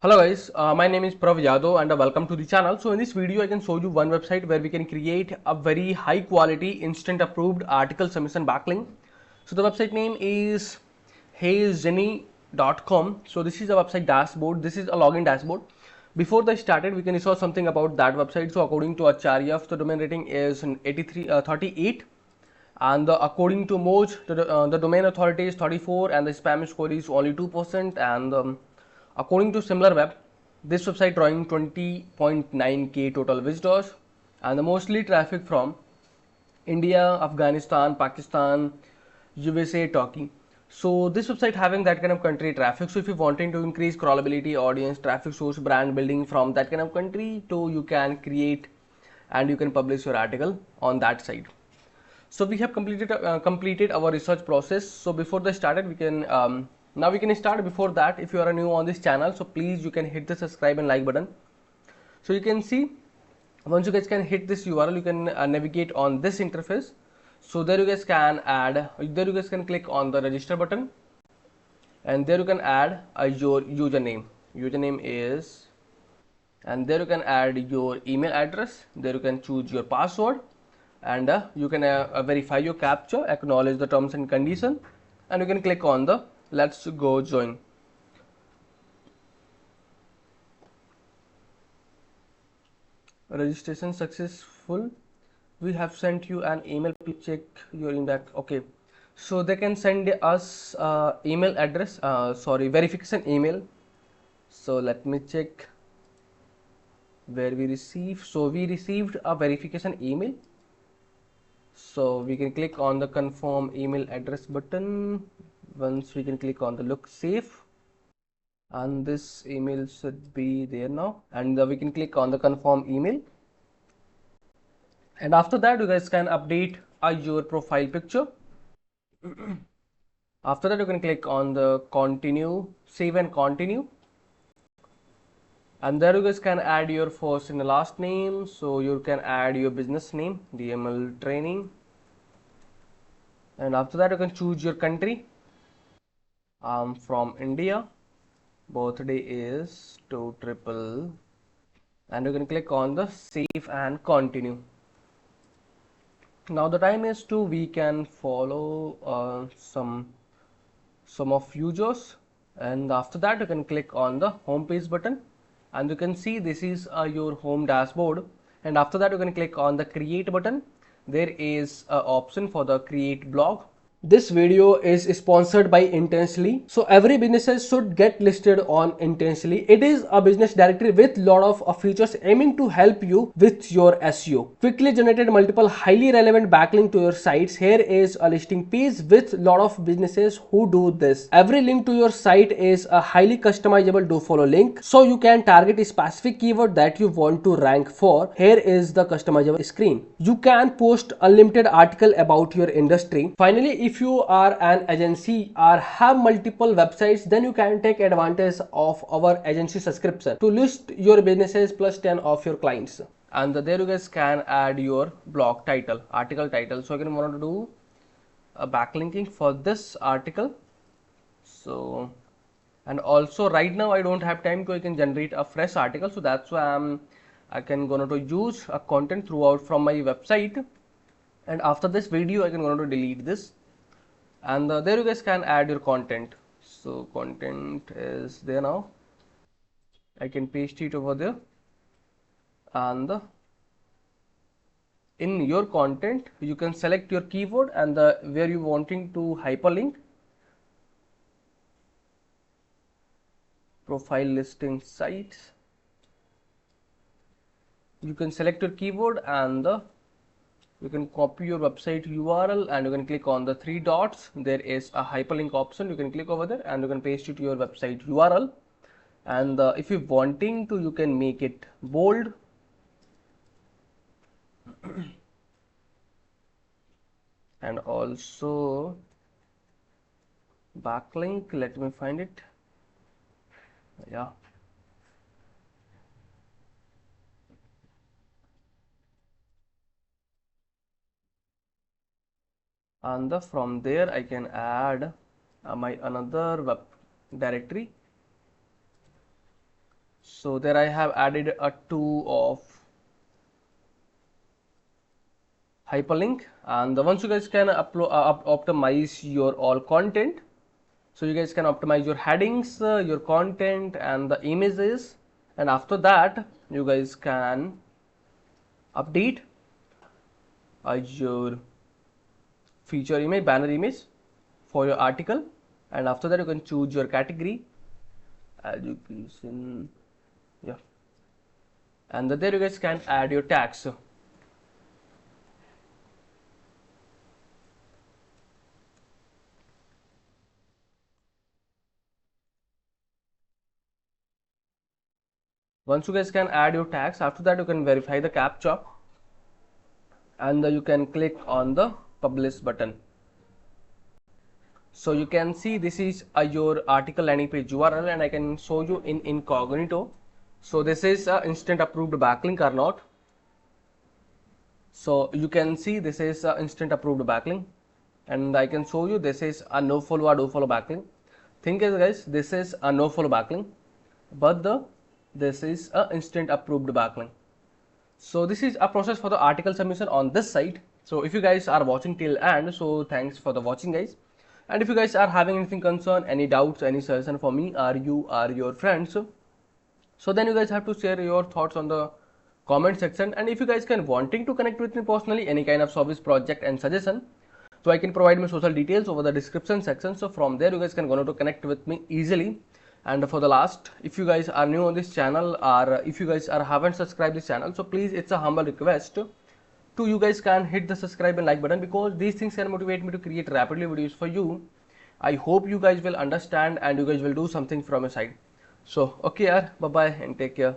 Hello guys, my name is Prav Yadav and welcome to the channel. So in this video I can show you one website where we can create a very high quality instant approved article submission backlink. So the website name is heyzenny.com. So this is a website dashboard. This is a login dashboard. Before I started, we can show something about that website. So according to Acharya, the domain rating is 38, and according to Moj, the domain authority is 34 and the spam score is only 2%, and according to SimilarWeb, this website drawing 20.9k total visitors and the mostly traffic from India, Afghanistan, Pakistan, USA, Turkey. So this website having that kind of country traffic. So if you're wanting to increase crawlability, audience, traffic source, brand building from that kind of country, so you can create and you can publish your article on that site. So we have completed our research process. So before the started, we can now we can start. Before that, if you are new on this channel, so please you can hit the subscribe and like button. So you can see once you guys can hit this URL, you can navigate on this interface. So there you guys can add, there you guys can click on the register button, and there you can add your username. Username is, and there you can add your email address. There you can choose your password, and you can verify your captcha, acknowledge the terms and condition, and you can click on the let's go join. Registration successful. We have sent you an email. Please check your inbox. Okay, so they can send us email address, sorry, verification email. So let me check where we receive. So we received a verification email. So we can click on the confirm email address button. Once we can click on the look safe, and this email should be there now, and we can click on the confirm email, and after that you guys can update your profile picture. After that you can click on the continue, save and continue, and there you guys can add your first and last name. So you can add your business name, DML training, and after that you can choose your country. I'm from India, birthday is 2 and you can click on the save and continue. Now the time is to we can follow some of users, and after that you can click on the home page button, and you can see this is your home dashboard, and after that you can click on the create button. There is an option for the create blog. This video is sponsored by Intensely. So every businesses should get listed on Intensely. It is a business directory with lot of features aiming to help you with your SEO. Quickly generated multiple highly relevant backlink to your sites. Here is a listing page with lot of businesses who do this. Every link to your site is a highly customizable do follow link. So you can target a specific keyword that you want to rank for. Here is the customizable screen. You can post unlimited article about your industry. Finally, if you are an agency or have multiple websites, then you can take advantage of our agency subscription to list your businesses plus 10 of your clients. And there you guys can add your blog title, article title. So again, I want to do a backlinking for this article. So, and also right now I don't have time to I can generate a fresh article, so that's why I can gonna to use a content throughout from my website, and after this video I can going to delete this, and there you guys can add your content. So content is there now. I can paste it over there, and in your content you can select your keyword and where you wanting to hyperlink. Profile listing sites. You can select your keyword, and you can copy your website URL, and you can click on the three dots. There is a hyperlink option. You can click over there and you can paste it to your website URL. And if you wanting to, you can make it bold. And also backlink. Let me find it. Yeah. And from there I can add my another web directory. So there I have added a 2 of hyperlink, and once you guys can upload optimize your all content, so you guys can optimize your headings, your content and the images, and after that you guys can update your feature image, banner image for your article, and after that you can choose your category, education, yeah, and there you guys can add your tags. Once you guys can add your tags, after that you can verify the captcha, and you can click on the publish button. So you can see this is your article landing page URL, and I can show you in incognito. So this is instant approved backlink or not. So you can see this is instant approved backlink, and I can show you this is a no follow or do follow backlink. Think is guys, this is a no follow backlink, but this is a instant approved backlink. So this is a process for the article submission on this site. So if you guys are watching till end, so thanks for the watching guys. And if you guys are having anything concern, any doubts, any suggestion for me or you or your friends, so then you guys have to share your thoughts on the comment section. And if you guys can wanting to connect with me personally, any kind of service, project and suggestion, so I can provide my social details over the description section. So from there you guys can go to connect with me easily. And for the last, if you guys are new on this channel, or if you guys haven't subscribed this channel, so please, it's a humble request to you guys can hit the subscribe and like button, because these things can motivate me to create rapidly videos for you. I hope you guys will understand and you guys will do something from your side. So okay, bye bye and take care.